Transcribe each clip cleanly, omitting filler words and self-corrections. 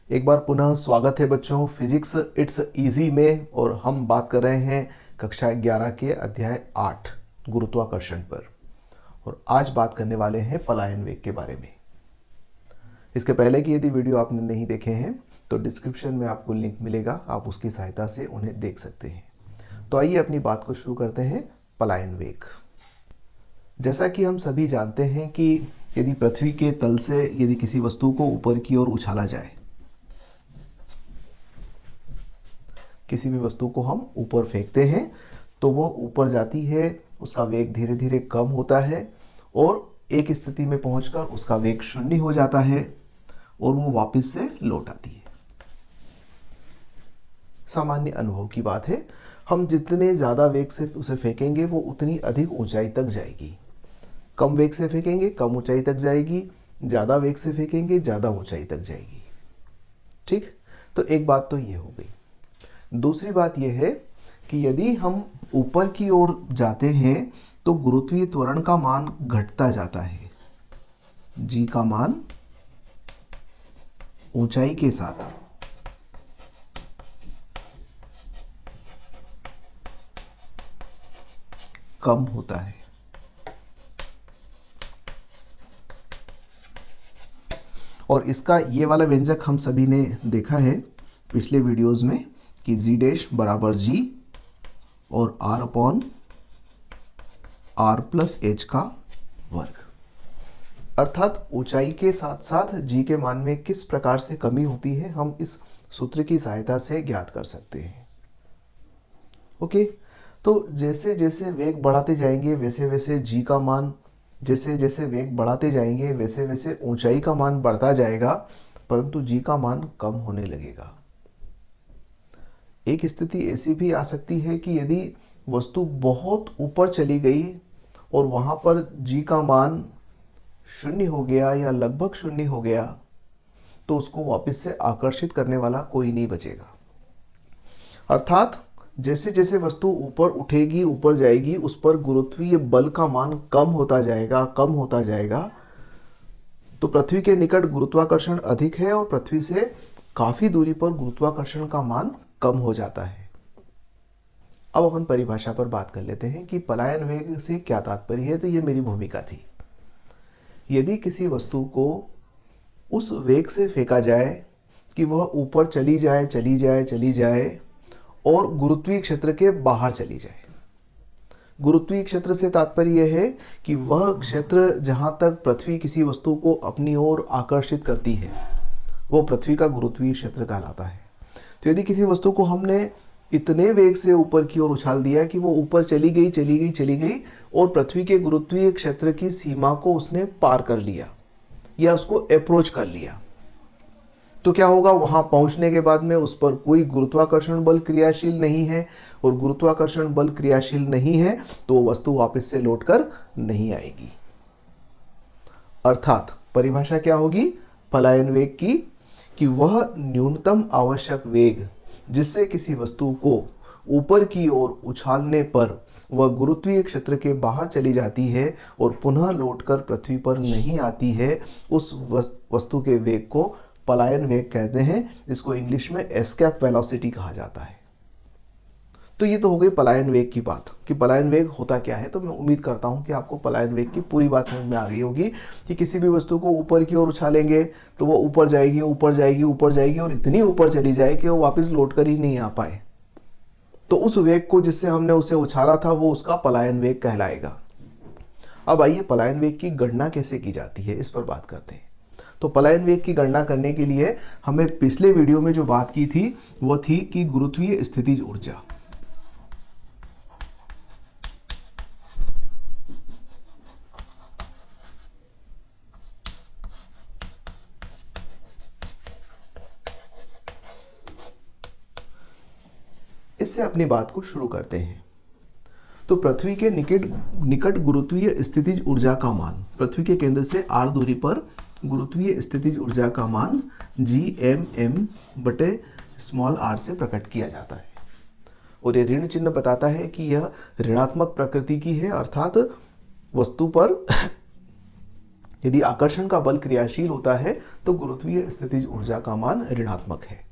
एक बार पुनः स्वागत है बच्चों फिजिक्स इट्स इजी में। और हम बात कर रहे हैं कक्षा 11 के अध्याय 8 गुरुत्वाकर्षण पर। और आज बात करने वाले हैं पलायन वेग के बारे में। इसके पहले की यदि वीडियो आपने नहीं देखे हैं तो डिस्क्रिप्शन में आपको लिंक मिलेगा, आप उसकी सहायता से उन्हें देख सकते हैं। तो आइए अपनी बात को शुरू करते हैं। पलायन वेग, जैसा कि हम सभी जानते हैं कि यदि पृथ्वी के तल से यदि किसी वस्तु को ऊपर की ओर उछाला जाए, किसी भी वस्तु को हम ऊपर फेंकते हैं तो वो ऊपर जाती है, उसका वेग धीरे धीरे कम होता है और एक स्थिति में पहुंचकर उसका वेग शून्य हो जाता है और वो वापस से लौट आती है। सामान्य अनुभव की बात है, हम जितने ज़्यादा वेग से उसे फेंकेंगे वो उतनी अधिक ऊंचाई तक जाएगी। कम वेग से फेंकेंगे कम ऊंचाई तक जाएगी, ज़्यादा वेग से फेंकेंगे ज़्यादा ऊंचाई तक जाएगी। ठीक, तो एक बात तो ये हो गई। दूसरी बात यह है कि यदि हम ऊपर की ओर जाते हैं तो गुरुत्वीय त्वरण का मान घटता जाता है। जी का मान ऊंचाई के साथ कम होता है। और इसका ये वाला व्यंजक हम सभी ने देखा है पिछले वीडियोस में कि जी डैश बराबर जी और R upon R plus H का वर्ग। अर्थात ऊंचाई के साथ साथ जी के मान में किस प्रकार से कमी होती है हम इस सूत्र की सहायता से ज्ञात कर सकते हैं। ओके, तो जैसे जैसे वेग बढ़ाते जाएंगे वैसे वैसे जी का मान, जैसे जैसे वेग बढ़ाते जाएंगे वैसे वैसे ऊंचाई का मान बढ़ता जाएगा, परंतु जी का मान कम होने लगेगा। एक स्थिति ऐसी भी आ सकती है कि यदि वस्तु बहुत ऊपर चली गई और वहां पर जी का मान शून्य हो गया या लगभग शून्य हो गया तो उसको वापस से आकर्षित करने वाला कोई नहीं बचेगा। अर्थात जैसे जैसे वस्तु ऊपर उठेगी ऊपर जाएगी उस पर गुरुत्वीय बल का मान कम होता जाएगा कम होता जाएगा। तो पृथ्वी के निकट गुरुत्वाकर्षण अधिक है और पृथ्वी से काफी दूरी पर गुरुत्वाकर्षण का मान कम हो जाता है। अब अपन परिभाषा पर बात कर लेते हैं कि पलायन वेग से क्या तात्पर्य है। तो ये मेरी भूमिका थी। यदि किसी वस्तु को उस वेग से फेंका जाए कि वह ऊपर चली जाए चली जाए चली जाए और गुरुत्वीय क्षेत्र के बाहर चली जाए। गुरुत्वीय क्षेत्र से तात्पर्य यह है कि वह क्षेत्र जहां तक पृथ्वी किसी वस्तु को अपनी ओर आकर्षित करती है वो पृथ्वी का गुरुत्वीय क्षेत्र कहलाता है। तो यदि किसी वस्तु को हमने इतने वेग से ऊपर की ओर उछाल दिया कि वो ऊपर चली गई चली गई चली गई और पृथ्वी के गुरुत्वीय क्षेत्र की सीमा को उसने पार कर लिया या उसको अप्रोच कर लिया, तो क्या होगा, वहां पहुंचने के बाद में उस पर कोई गुरुत्वाकर्षण बल क्रियाशील नहीं है और गुरुत्वाकर्षण बल क्रियाशील नहीं है तो वो वस्तु वापस से लौटकर नहीं आएगी। अर्थात परिभाषा क्या होगी पलायन वेग की कि वह न्यूनतम आवश्यक वेग जिससे किसी वस्तु को ऊपर की ओर उछालने पर वह गुरुत्वीय क्षेत्र के बाहर चली जाती है और पुनः लौटकर पृथ्वी पर नहीं आती है, उस वस्तु के वेग को पलायन वेग कहते हैं, जिसको इंग्लिश में एस्केप वेलोसिटी कहा जाता है। तो ये तो हो गई पलायन वेग की बात कि पलायन वेग होता क्या है। तो मैं उम्मीद करता हूं कि आपको पलायन वेग की पूरी बात समझ में आ गई होगी कि किसी भी वस्तु को ऊपर की ओर उछालेंगे तो वो ऊपर जाएगी ऊपर जाएगी ऊपर जाएगी और इतनी ऊपर चली जाए कि वो वापस लौट कर ही नहीं आ पाए। तो उस वेग को जिससे हमने उसे उछाला था वो उसका पलायन वेग कहलाएगा। अब आइए पलायन वेग की गणना कैसे की जाती है इस पर बात करते हैं। तो पलायन वेग की गणना करने के लिए हमें पिछले वीडियो में जो बात की थी वो थी कि गुरुत्वीय स्थितिज ऊर्जा। इससे अपनी बात को शुरू करते हैं। तो पृथ्वी के निकट गुरुत्वीय स्थितिज ऊर्जा का मान, पृथ्वी के केंद्र से r दूरी पर गुरुत्वीय स्थितिज ऊर्जा का मान Gm बटे स्मॉल r से प्रकट किया जाता है। और ये ऋण चिन्ह बताता है कि यह ऋणात्मक प्रकृति की है, अर्थात वस्तु पर यदि आकर्षण का बल क्रियाशील होता है तो गुरुत्वीय स्थितिज ऊर्जा का मान ऋणात्मक है।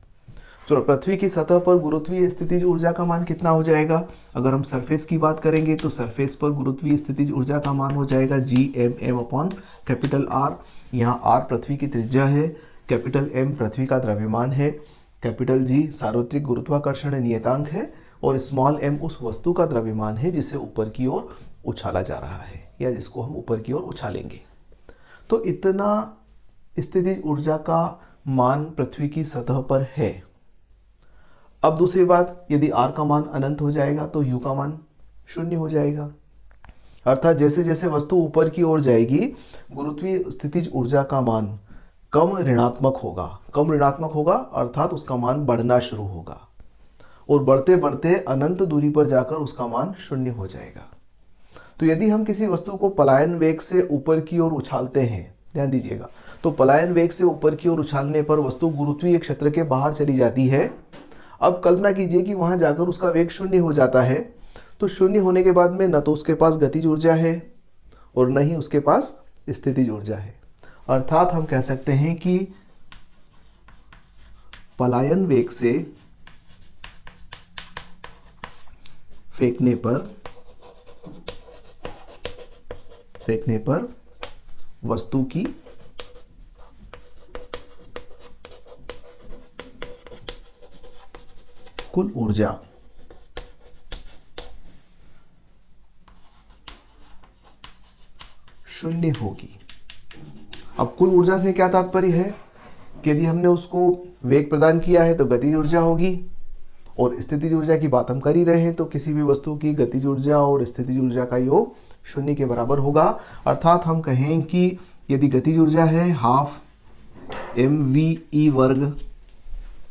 तो पृथ्वी की सतह पर गुरुत्वीय स्थितिज ऊर्जा का मान कितना हो जाएगा? अगर हम सरफेस की बात करेंगे तो सरफेस पर गुरुत्वीय स्थितिज ऊर्जा का मान हो जाएगा GMm अपॉन कैपिटल R। यहाँ R पृथ्वी की त्रिज्या है, कैपिटल M पृथ्वी का द्रव्यमान है, कैपिटल G सार्वत्रिक गुरुत्वाकर्षण नियतांक है और स्मॉल m उस वस्तु का द्रव्यमान है जिसे ऊपर की ओर उछाला जा रहा है या जिसको हम ऊपर की ओर उछालेंगे। तो इतना स्थितिज ऊर्जा का मान पृथ्वी की सतह पर है। अब दूसरी बात, यदि r का मान अनंत हो जाएगा तो u का मान शून्य हो जाएगा। अर्थात जैसे जैसे वस्तु ऊपर की ओर जाएगी गुरुत्वीय स्थितिज ऊर्जा का मान कम ऋणात्मक होगा अर्थात उसका मान बढ़ना शुरू होगा और बढ़ते बढ़ते अनंत दूरी पर जाकर उसका मान शून्य हो जाएगा। तो यदि हम किसी वस्तु को पलायन वेग से ऊपर की ओर उछालते हैं, ध्यान दीजिएगा, तो पलायन वेग से ऊपर की ओर उछालने पर वस्तु गुरुत्वीय क्षेत्र के बाहर चली जाती है। अब कल्पना कीजिए कि वहां जाकर उसका वेग शून्य हो जाता है। तो शून्य होने के बाद में न तो उसके पास गतिज ऊर्जा है और न ही उसके पास स्थितिज ऊर्जा है। अर्थात हम कह सकते हैं कि पलायन वेग से फेंकने पर वस्तु की कुल ऊर्जा शून्य होगी। अब कुल ऊर्जा से क्या तात्पर्य है कि यदि हमने उसको वेग प्रदान किया है तो गतिज ऊर्जा होगी और स्थितिज ऊर्जा की बात हम कर ही रहे हैं, तो किसी भी वस्तु की गतिज ऊर्जा और स्थितिज ऊर्जा का योग शून्य के बराबर होगा। अर्थात हम कहें कि यदि गतिज ऊर्जा है हाफ mve वर्ग,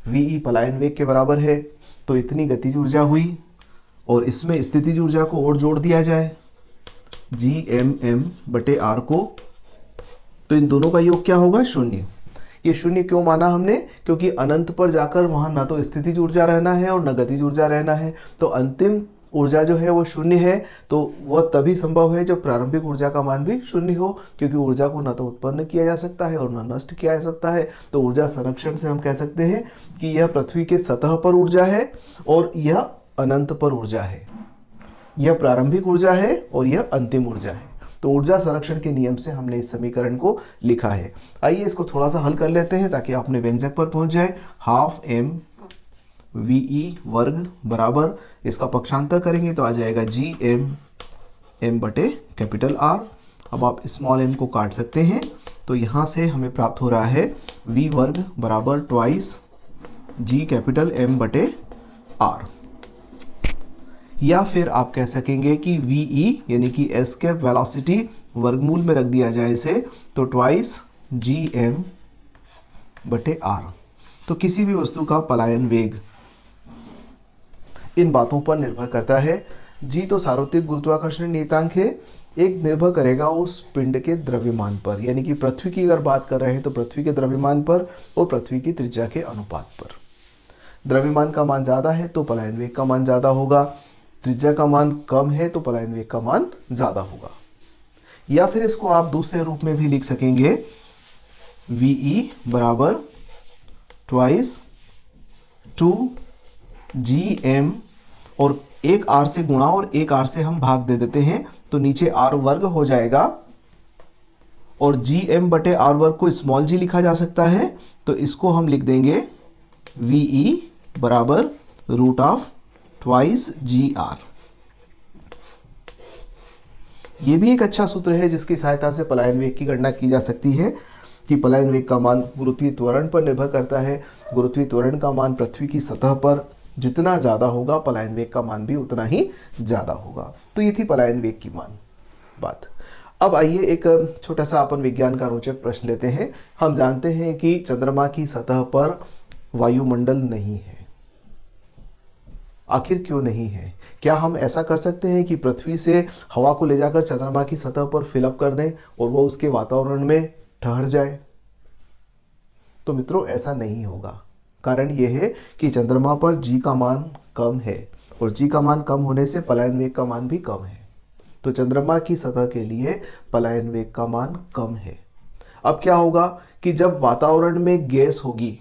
ve पलायन वेग के बराबर है, तो इतनी गतिज ऊर्जा हुई और इसमें स्थितिज ऊर्जा को और जोड़ दिया जाए GMm बटे R को, तो इन दोनों का योग क्या होगा? शून्य। ये शून्य क्यों माना हमने? क्योंकि अनंत पर जाकर वहां ना तो स्थितिज ऊर्जा रहना है और न गतिज ऊर्जा रहना है, तो अंतिम ऊर्जा जो है वो शून्य है। तो वह तभी संभव है जब प्रारंभिक ऊर्जा का मान भी शून्य हो, क्योंकि ऊर्जा को न तो उत्पन्न किया जा सकता है और न नष्ट किया जा सकता है। तो ऊर्जा संरक्षण से हम कह सकते हैं कि यह पृथ्वी के सतह पर ऊर्जा है और यह अनंत पर ऊर्जा है, यह प्रारंभिक ऊर्जा है और यह अंतिम ऊर्जा है। तो ऊर्जा संरक्षण के नियम से हमने इस समीकरण को लिखा है। आइए इसको थोड़ा सा हल कर लेते हैं ताकि अपने व्यंजक पर पहुंच जाए। हाफ mve वर्ग बराबर, इसका पक्षांतर करेंगे तो आ जाएगा GMm बटे कैपिटल R। अब आप स्मॉल m को काट सकते हैं, तो यहाँ से हमें प्राप्त हो रहा है v वर्ग बराबर ट्वाइस G कैपिटल M बटे R। या फिर आप कह सकेंगे कि VE यानी कि एस्केप वेलोसिटी वर्गमूल में रख दिया जाए इसे, तो ट्वाइस GM बटे R। तो किसी भी वस्तु का पलायन वेग इन बातों पर निर्भर करता है। G तो सार्वत्रिक गुरुत्वाकर्षण नियतांक है, एक निर्भर करेगा उस पिंड के द्रव्यमान पर, यानी कि पृथ्वी की अगर बात कर रहे हैं तो पृथ्वी के द्रव्यमान पर और पृथ्वी की त्रिज्या के अनुपात पर। द्रव्यमान का मान ज़्यादा है तो पलायन वेग का मान ज़्यादा होगा, त्रिज्या का मान कम है तो पलायन वेग का मान ज़्यादा होगा। या फिर इसको आप दूसरे रूप में भी लिख सकेंगे, VE बराबर ट्वाइस 2GM और एक R से गुणा और एक R से हम भाग दे देते हैं, तो नीचे R वर्ग हो जाएगा और GM बटे R वर्ग को स्मॉल g लिखा जा सकता है, तो इसको हम लिख देंगे VE बराबर रूट ऑफ ट्वाइस GR। ये भी एक अच्छा सूत्र है जिसकी सहायता से पलायन वेग की गणना की जा सकती है कि पलायन वेग का मान गुरुत्वीय त्वरण पर निर्भर करता है। गुरुत्वीय त्वरण का मान पृथ्वी की सतह पर जितना ज़्यादा होगा पलायन वेग का मान भी उतना ही ज़्यादा होगा। तो ये थी पलायन वेग की बात। अब आइए एक छोटा सा अपन विज्ञान का रोचक प्रश्न लेते हैं। हम जानते हैं कि चंद्रमा की सतह पर वायुमंडल नहीं है, आखिर क्यों नहीं है? क्या हम ऐसा कर सकते हैं कि पृथ्वी से हवा को ले जाकर चंद्रमा की सतह पर फिलअप कर दें और वो उसके वातावरण में ठहर जाए? तो मित्रों ऐसा नहीं होगा। कारण यह है कि चंद्रमा पर G का मान कम है और G का मान कम होने से पलायन वेग का मान भी कम है। तो चंद्रमा की सतह के लिए पलायन वेग का मान कम है अब क्या होगा कि जब वातावरण में गैस होगी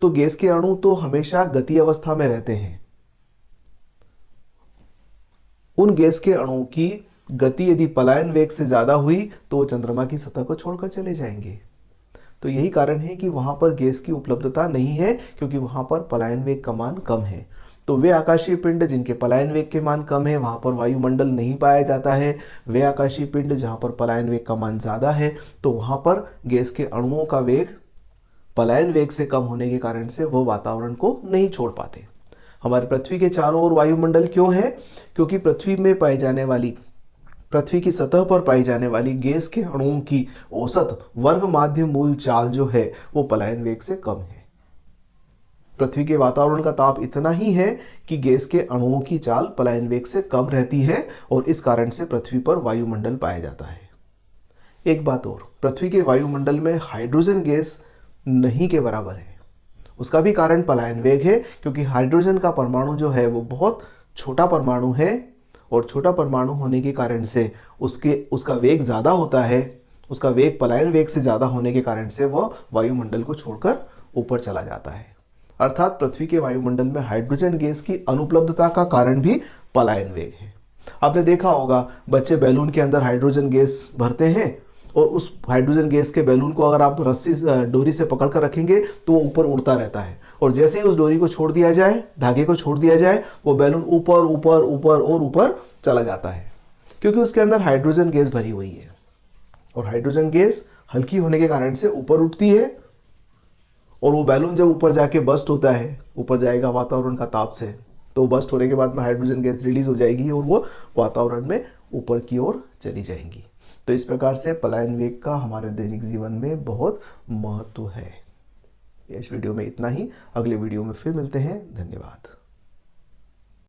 तो गैस के अणु तो हमेशा गति अवस्था में रहते हैं। उन गैस के अणुओं की गति यदि पलायन वेग से ज्यादा हुई तो वो चंद्रमा की सतह को छोड़कर चले जाएंगे। तो यही कारण है कि वहां पर गैस की उपलब्धता नहीं है, क्योंकि वहां पर पलायन वेग का मान कम है। तो वे आकाशीय पिंड जिनके पलायन वेग के मान कम है, वहां पर वायुमंडल नहीं पाया जाता है। वे आकाशीय पिंड जहां पर पलायन वेग का मान ज्यादा है, तो वहां पर गैस के अणुओं का वेग पलायन वेग से कम होने के कारण से वो वातावरण को नहीं छोड़ पाते। हमारे पृथ्वी के चारों ओर वायुमंडल क्यों है? क्योंकि पृथ्वी की सतह पर पाई जाने वाली गैस के अणुओं की औसत वर्ग माध्य मूल चाल जो है वो पलायन वेग से कम है। पृथ्वी के वातावरण का ताप इतना ही है कि गैस के अणुओं की चाल पलायन वेग से कम रहती है, और इस कारण से पृथ्वी पर वायुमंडल पाया जाता है। एक बात और, पृथ्वी के वायुमंडल में हाइड्रोजन गैस नहीं के बराबर है। उसका भी कारण पलायन वेग है, क्योंकि हाइड्रोजन का परमाणु जो है वो बहुत छोटा परमाणु है, और छोटा परमाणु होने के कारण से उसका वेग ज्यादा होता है। उसका वेग पलायन वेग से ज्यादा होने के कारण से वह वायुमंडल को छोड़कर ऊपर चला जाता है। अर्थात पृथ्वी के वायुमंडल में हाइड्रोजन गैस की अनुपलब्धता का कारण भी पलायन वेग है। आपने देखा होगा, बच्चे बैलून के अंदर हाइड्रोजन गैस भरते हैं, और उस हाइड्रोजन गैस के बैलून को अगर आप डोरी से पकड़ कर रखेंगे तो वो ऊपर उड़ता रहता है, और जैसे ही उस डोरी को छोड़ दिया जाए, धागे को छोड़ दिया जाए, वो बैलून ऊपर ऊपर ऊपर और ऊपर चला जाता है, क्योंकि उसके अंदर हाइड्रोजन गैस भरी हुई है। और हाइड्रोजन गैस हल्की होने के कारण से ऊपर उठती है, और वो बैलून जब ऊपर जाके बस्ट होता है, ऊपर जाएगा वातावरण का ताप से, तो बस्ट होने के बाद में हाइड्रोजन गैस रिलीज हो जाएगी और वो वातावरण में ऊपर की ओर चली जाएंगी। तो इस प्रकार से पलायन वेग का हमारे दैनिक जीवन में बहुत महत्व है। इस वीडियो में इतना ही, अगले वीडियो में फिर मिलते हैं। धन्यवाद।